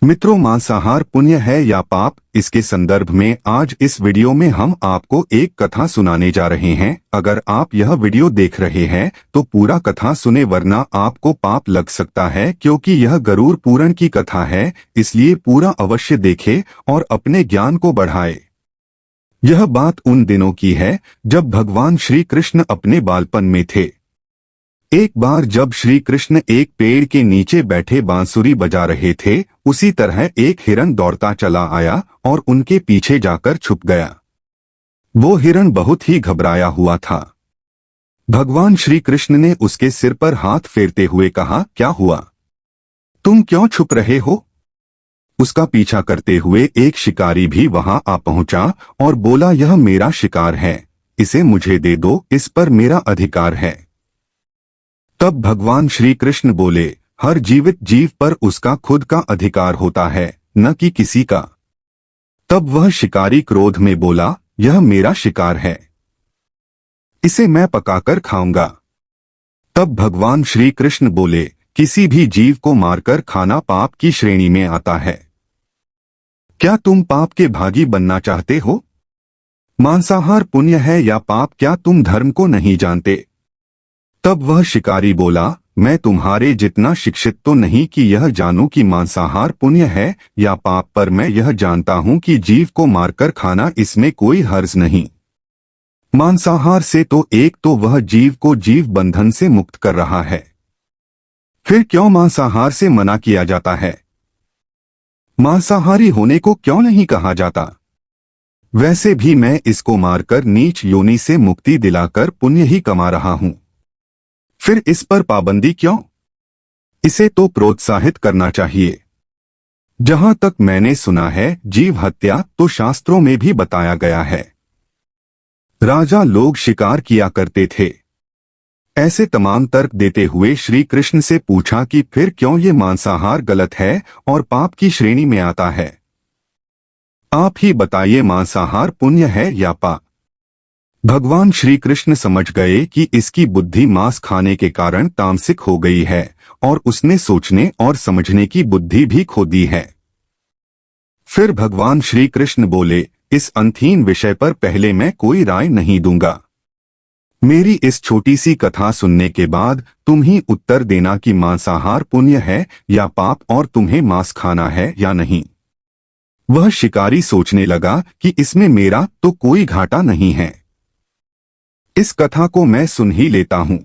मित्रों, मांसाहार पुण्य है या पाप, इसके संदर्भ में आज इस वीडियो में हम आपको एक कथा सुनाने जा रहे हैं। अगर आप यह वीडियो देख रहे हैं तो पूरा कथा सुने, वरना आपको पाप लग सकता है, क्योंकि यह गरुड़ पुराण की कथा है। इसलिए पूरा अवश्य देखें और अपने ज्ञान को बढ़ाए। यह बात उन दिनों की है जब भगवान श्री कृष्ण अपने बालपन में थे। एक बार जब श्री कृष्ण एक पेड़ के नीचे बैठे बांसुरी बजा रहे थे, उसी तरह एक हिरन दौड़ता चला आया और उनके पीछे जाकर छुप गया। वो हिरन बहुत ही घबराया हुआ था। भगवान श्री कृष्ण ने उसके सिर पर हाथ फेरते हुए कहा, क्या हुआ? तुम क्यों छुप रहे हो? उसका पीछा करते हुए एक शिकारी भी वहां आ पहुंचा और बोला, यह मेरा शिकार है, इसे मुझे दे दो, इस पर मेरा अधिकार है। तब भगवान श्री कृष्ण बोले, हर जीवित जीव पर उसका खुद का अधिकार होता है, न कि किसी का। तब वह शिकारी क्रोध में बोला, यह मेरा शिकार है, इसे मैं पकाकर खाऊंगा। तब भगवान श्री कृष्ण बोले, किसी भी जीव को मारकर खाना पाप की श्रेणी में आता है। क्या तुम पाप के भागी बनना चाहते हो? मांसाहार पुण्य है या पाप, क्या तुम धर्म को नहीं जानते? तब वह शिकारी बोला, मैं तुम्हारे जितना शिक्षित तो नहीं कि यह जानूं कि मांसाहार पुण्य है या पाप, पर मैं यह जानता हूं कि जीव को मारकर खाना, इसमें कोई हर्ज नहीं। मांसाहार से तो वह जीव को जीव बंधन से मुक्त कर रहा है, फिर क्यों मांसाहार से मना किया जाता है? मांसाहारी होने को क्यों नहीं कहा जाता? वैसे भी मैं इसको मारकर नीच योनि से मुक्ति दिलाकर पुण्य ही कमा रहा हूं, फिर इस पर पाबंदी क्यों? इसे तो प्रोत्साहित करना चाहिए। जहां तक मैंने सुना है, जीव हत्या तो शास्त्रों में भी बताया गया है। राजा लोग शिकार किया करते थे। ऐसे तमाम तर्क देते हुए श्री कृष्ण से पूछा कि फिर क्यों ये मांसाहार गलत है और पाप की श्रेणी में आता है? आप ही बताइए, मांसाहार पुण्य है या पाप? भगवान श्री कृष्ण समझ गए कि इसकी बुद्धि मांस खाने के कारण तामसिक हो गई है और उसने सोचने और समझने की बुद्धि भी खो दी है। फिर भगवान श्री कृष्ण बोले, इस अंतहीन विषय पर पहले मैं कोई राय नहीं दूंगा। मेरी इस छोटी सी कथा सुनने के बाद तुम ही उत्तर देना कि मांसाहार पुण्य है या पाप, और तुम्हें मांस खाना है या नहीं। वह शिकारी सोचने लगा कि इसमें मेरा तो कोई घाटा नहीं है, इस कथा को मैं सुन ही लेता हूं,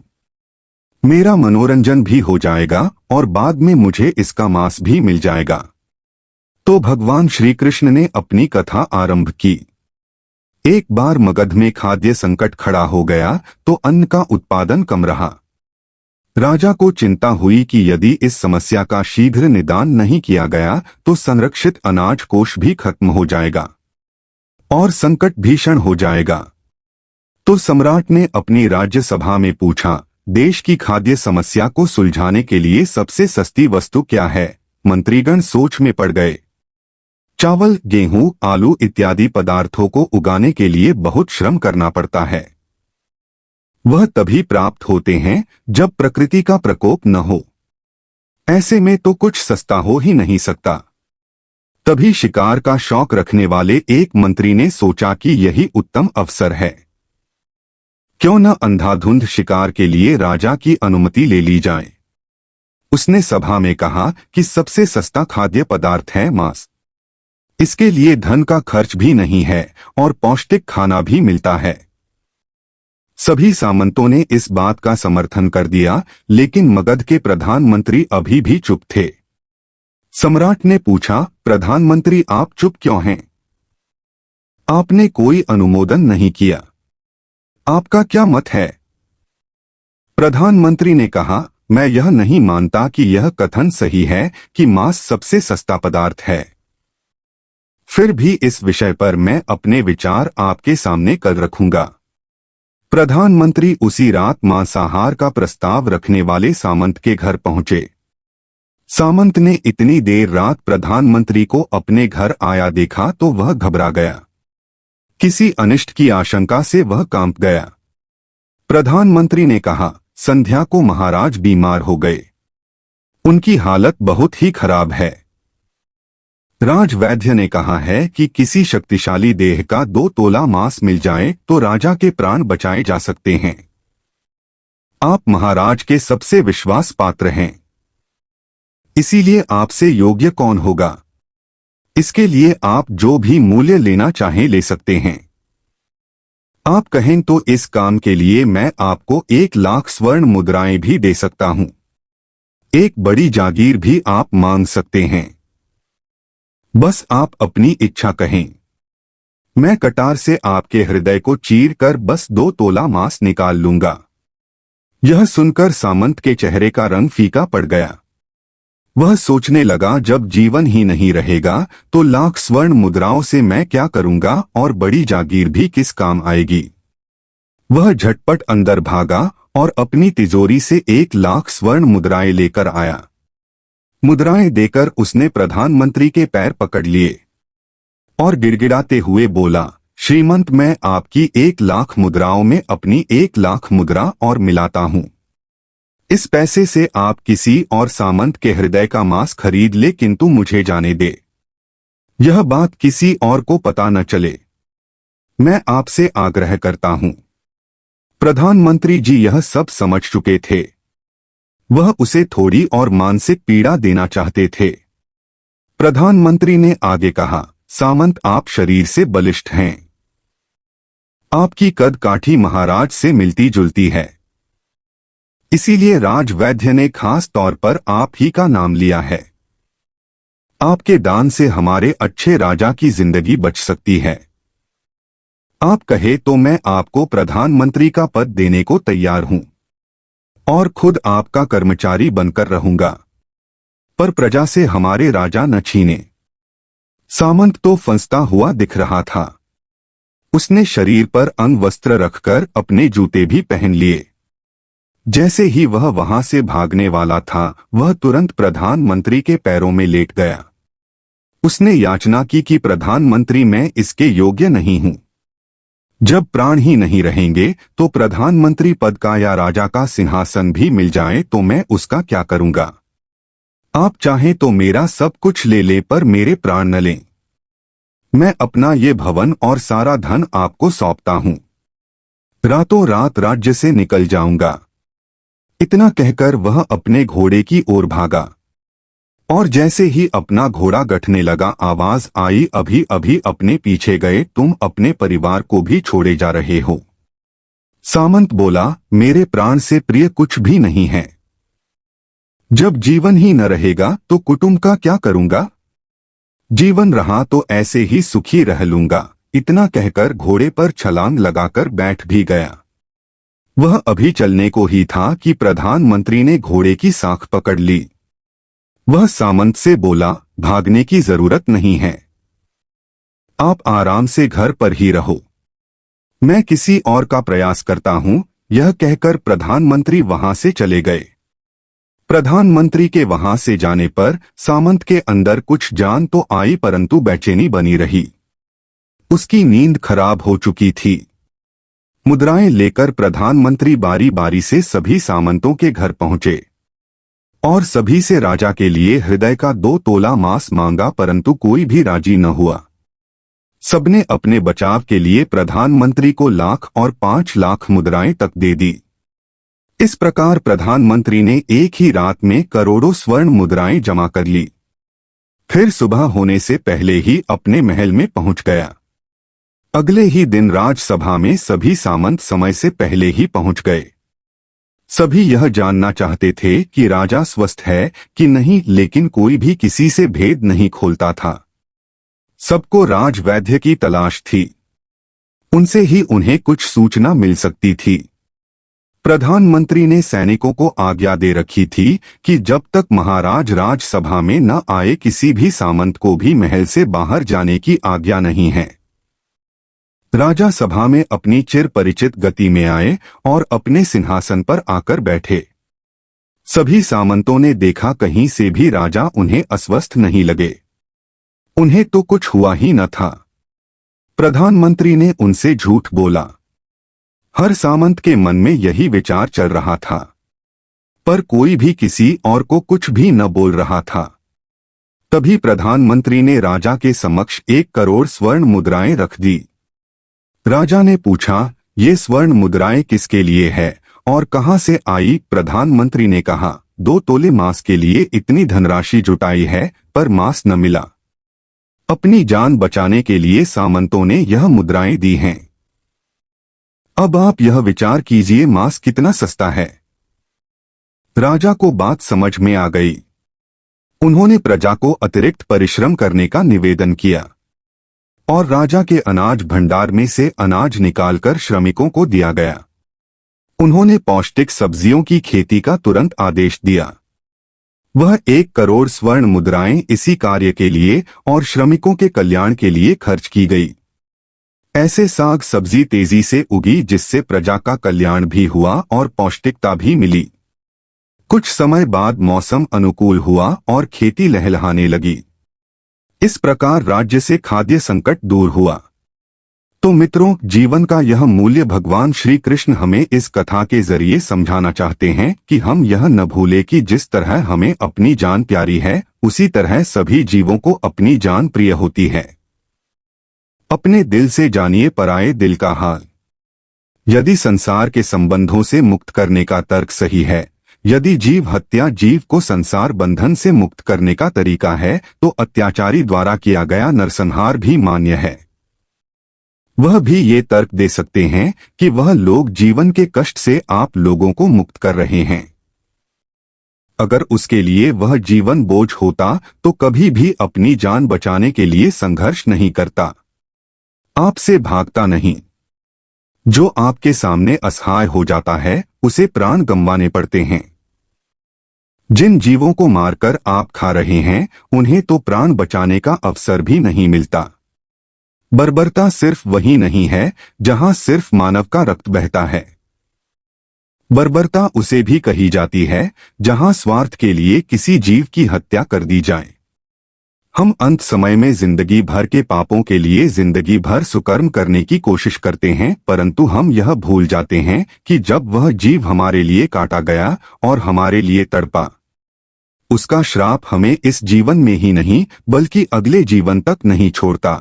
मेरा मनोरंजन भी हो जाएगा और बाद में मुझे इसका मांस भी मिल जाएगा। तो भगवान श्री कृष्ण ने अपनी कथा आरंभ की। एक बार मगध में खाद्य संकट खड़ा हो गया तो अन्न का उत्पादन कम रहा। राजा को चिंता हुई कि यदि इस समस्या का शीघ्र निदान नहीं किया गया तो संरक्षित अनाज कोष भी खत्म हो जाएगा और संकट भीषण हो जाएगा। तो सम्राट ने अपनी राज्यसभा में पूछा, देश की खाद्य समस्या को सुलझाने के लिए सबसे सस्ती वस्तु क्या है? मंत्रीगण सोच में पड़ गए। चावल, गेहूं, आलू इत्यादि पदार्थों को उगाने के लिए बहुत श्रम करना पड़ता है। वह तभी प्राप्त होते हैं जब प्रकृति का प्रकोप न हो। ऐसे में तो कुछ सस्ता हो ही नहीं सकता। तभी शिकार का शौक रखने वाले एक मंत्री ने सोचा कि यही उत्तम अवसर है, क्यों न अंधाधुंध शिकार के लिए राजा की अनुमति ले ली जाए। उसने सभा में कहा कि सबसे सस्ता खाद्य पदार्थ है मांस। इसके लिए धन का खर्च भी नहीं है और पौष्टिक खाना भी मिलता है। सभी सामंतों ने इस बात का समर्थन कर दिया, लेकिन मगध के प्रधानमंत्री अभी भी चुप थे। सम्राट ने पूछा, प्रधानमंत्री आप चुप क्यों हैं? आपने कोई अनुमोदन नहीं किया, आपका क्या मत है? प्रधानमंत्री ने कहा, मैं यह नहीं मानता कि यह कथन सही है कि मांस सबसे सस्ता पदार्थ है। फिर भी इस विषय पर मैं अपने विचार आपके सामने कर रखूंगा। प्रधानमंत्री उसी रात मांसाहार का प्रस्ताव रखने वाले सामंत के घर पहुंचे। सामंत ने इतनी देर रात प्रधानमंत्री को अपने घर आया देखा तो वह घबरा गया। किसी अनिष्ट की आशंका से वह कांप गया। प्रधानमंत्री ने कहा, संध्या को महाराज बीमार हो गए, उनकी हालत बहुत ही खराब है। राजवैद्य ने कहा है कि किसी शक्तिशाली देह का 2 तोला मांस मिल जाए तो राजा के प्राण बचाए जा सकते हैं। आप महाराज के सबसे विश्वास पात्र हैं, इसीलिए आपसे योग्य कौन होगा। इसके लिए आप जो भी मूल्य लेना चाहें ले सकते हैं। आप कहें तो इस काम के लिए मैं आपको 1,00,000 स्वर्ण मुद्राएं भी दे सकता हूं। एक बड़ी जागीर भी आप मांग सकते हैं। बस आप अपनी इच्छा कहें। मैं कटार से आपके हृदय को चीर कर बस 2 तोला मांस निकाल लूंगा। यह सुनकर सामंत के चेहरे का रंग फीका पड़ गया। वह सोचने लगा, जब जीवन ही नहीं रहेगा तो 1,00,000 स्वर्ण मुद्राओं से मैं क्या करूंगा और बड़ी जागीर भी किस काम आएगी। वह झटपट अंदर भागा और अपनी तिजोरी से 1,00,000 स्वर्ण मुद्राएं लेकर आया। मुद्राएं देकर उसने प्रधानमंत्री के पैर पकड़ लिए और गिड़गिड़ाते हुए बोला, श्रीमंत, मैं आपकी 1,00,000 मुद्राओं में अपनी 1,00,000 मुद्रा और मिलाता हूं। इस पैसे से आप किसी और सामंत के हृदय का मांस खरीद ले, किंतु मुझे जाने दे। यह बात किसी और को पता न चले। मैं आपसे आग्रह करता हूं। प्रधानमंत्री जी यह सब समझ चुके थे। वह उसे थोड़ी और मानसिक पीड़ा देना चाहते थे। प्रधानमंत्री ने आगे कहा, सामंत, आप शरीर से बलिष्ठ हैं। आपकी कद काठी महाराज से मिलती जुलती है। इसीलिए राजवैद्य ने खास तौर पर आप ही का नाम लिया है। आपके दान से हमारे अच्छे राजा की जिंदगी बच सकती है। आप कहे तो मैं आपको प्रधानमंत्री का पद देने को तैयार हूं और खुद आपका कर्मचारी बनकर रहूंगा, पर प्रजा से हमारे राजा न छीने। सामंत तो फंसता हुआ दिख रहा था। उसने शरीर पर अंगवस्त्र रखकर अपने जूते भी पहन लिए। जैसे ही वह वहां से भागने वाला था, वह तुरंत प्रधानमंत्री के पैरों में लेट गया। उसने याचना की कि प्रधानमंत्री, मैं इसके योग्य नहीं हूं। जब प्राण ही नहीं रहेंगे तो प्रधानमंत्री पद का या राजा का सिंहासन भी मिल जाए तो मैं उसका क्या करूंगा। आप चाहें तो मेरा सब कुछ ले ले, पर मेरे प्राण न लें। मैं अपना ये भवन और सारा धन आपको सौंपता हूं। रातों रात राज्य से निकल जाऊंगा। इतना कहकर वह अपने घोड़े की ओर भागा और जैसे ही अपना घोड़ा गठने लगा, आवाज आई, अभी अभी अपने पीछे गए तुम अपने परिवार को भी छोड़े जा रहे हो। सामंत बोला, मेरे प्राण से प्रिय कुछ भी नहीं है। जब जीवन ही न रहेगा तो कुटुंब का क्या करूंगा। जीवन रहा तो ऐसे ही सुखी रह लूंगा। इतना कहकर घोड़े पर छलांग लगाकर बैठ भी गया। वह अभी चलने को ही था कि प्रधानमंत्री ने घोड़े की साख पकड़ ली। वह सामंत से बोला, भागने की जरूरत नहीं है। आप आराम से घर पर ही रहो। मैं किसी और का प्रयास करता हूं। यह कहकर प्रधानमंत्री वहां से चले गए। प्रधानमंत्री के वहां से जाने पर सामंत के अंदर कुछ जान तो आई, परंतु बेचैनी बनी रही। उसकी नींद खराब हो चुकी थी। मुद्राएं लेकर प्रधानमंत्री बारी बारी से सभी सामंतों के घर पहुंचे और सभी से राजा के लिए हृदय का 2 तोला मांस मांगा, परंतु कोई भी राजी न हुआ। सबने अपने बचाव के लिए प्रधानमंत्री को 1,00,000 और 5,00,000 मुद्राएं तक दे दी। इस प्रकार प्रधानमंत्री ने एक ही रात में करोड़ों स्वर्ण मुद्राएं जमा कर ली। फिर सुबह होने से पहले ही अपने महल में पहुंच गया। अगले ही दिन राजसभा में सभी सामंत समय से पहले ही पहुंच गए। सभी यह जानना चाहते थे कि राजा स्वस्थ है कि नहीं, लेकिन कोई भी किसी से भेद नहीं खोलता था। सबको राजवैद्य की तलाश थी। उनसे ही उन्हें कुछ सूचना मिल सकती थी। प्रधानमंत्री ने सैनिकों को आज्ञा दे रखी थी कि जब तक महाराज राजसभा में न आए, किसी भी सामंत को भी महल से बाहर जाने की आज्ञा नहीं है। राजा सभा में अपनी चिर परिचित गति में आए और अपने सिंहासन पर आकर बैठे। सभी सामंतों ने देखा, कहीं से भी राजा उन्हें अस्वस्थ नहीं लगे। उन्हें तो कुछ हुआ ही न था। प्रधानमंत्री ने उनसे झूठ बोला। हर सामंत के मन में यही विचार चल रहा था, पर कोई भी किसी और को कुछ भी न बोल रहा था। तभी प्रधानमंत्री ने राजा के समक्ष 1 करोड़ स्वर्ण मुद्राएं रख दी। राजा ने पूछा, ये स्वर्ण मुद्राएं किसके लिए है और कहां से आई? प्रधानमंत्री ने कहा, 2 तोले मांस के लिए इतनी धनराशि जुटाई है, पर मांस न मिला। अपनी जान बचाने के लिए सामंतों ने यह मुद्राएं दी हैं। अब आप यह विचार कीजिए, मांस कितना सस्ता है। राजा को बात समझ में आ गई। उन्होंने प्रजा को अतिरिक्त परिश्रम करने का निवेदन किया और राजा के अनाज भंडार में से अनाज निकालकर श्रमिकों को दिया गया। उन्होंने पौष्टिक सब्जियों की खेती का तुरंत आदेश दिया। वह 1 करोड़ स्वर्ण मुद्राएं इसी कार्य के लिए और श्रमिकों के कल्याण के लिए खर्च की गई। ऐसे साग सब्जी तेजी से उगी जिससे प्रजा का कल्याण भी हुआ और पौष्टिकता भी मिली। कुछ समय बाद मौसम अनुकूल हुआ और खेती लहलहाने लगी। इस प्रकार राज्य से खाद्य संकट दूर हुआ। तो मित्रों, जीवन का यह मूल्य भगवान श्री कृष्ण हमें इस कथा के जरिए समझाना चाहते हैं कि हम यह न भूलें कि जिस तरह हमें अपनी जान प्यारी है, उसी तरह सभी जीवों को अपनी जान प्रिय होती है। अपने दिल से जानिए पराये दिल का हाल। यदि संसार के संबंधों से मुक्त करने का तर्क सही है, यदि जीव हत्या जीव को संसार बंधन से मुक्त करने का तरीका है, तो अत्याचारी द्वारा किया गया नरसंहार भी मान्य है। वह भी ये तर्क दे सकते हैं कि वह लोग जीवन के कष्ट से आप लोगों को मुक्त कर रहे हैं। अगर उसके लिए वह जीवन बोझ होता तो कभी भी अपनी जान बचाने के लिए संघर्ष नहीं करता, आपसे भागता नहीं। जो आपके सामने असहाय हो जाता है, उसे प्राण गंवाने पड़ते हैं। जिन जीवों को मारकर आप खा रहे हैं, उन्हें तो प्राण बचाने का अवसर भी नहीं मिलता। बर्बरता सिर्फ वही नहीं है जहां सिर्फ मानव का रक्त बहता है। बर्बरता उसे भी कही जाती है जहां स्वार्थ के लिए किसी जीव की हत्या कर दी जाए। हम अंत समय में जिंदगी भर के पापों के लिए जिंदगी भर सुकर्म करने की कोशिश करते हैं, परंतु हम यह भूल जाते हैं कि जब वह जीव हमारे लिए काटा गया और हमारे लिए तड़पा, उसका श्राप हमें इस जीवन में ही नहीं बल्कि अगले जीवन तक नहीं छोड़ता।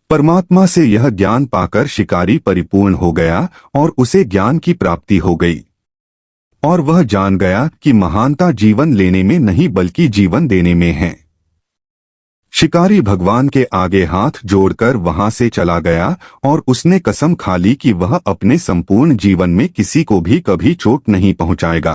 परमात्मा से यह ज्ञान पाकर शिकारी परिपूर्ण हो गया और उसे ज्ञान की प्राप्ति हो गई और वह जान गया कि महानता जीवन लेने में नहीं बल्कि जीवन देने में है। शिकारी भगवान के आगे हाथ जोड़कर वहां से चला गया और उसने कसम खा ली कि वह अपने संपूर्ण जीवन में किसी को भी कभी चोट नहीं पहुंचाएगा।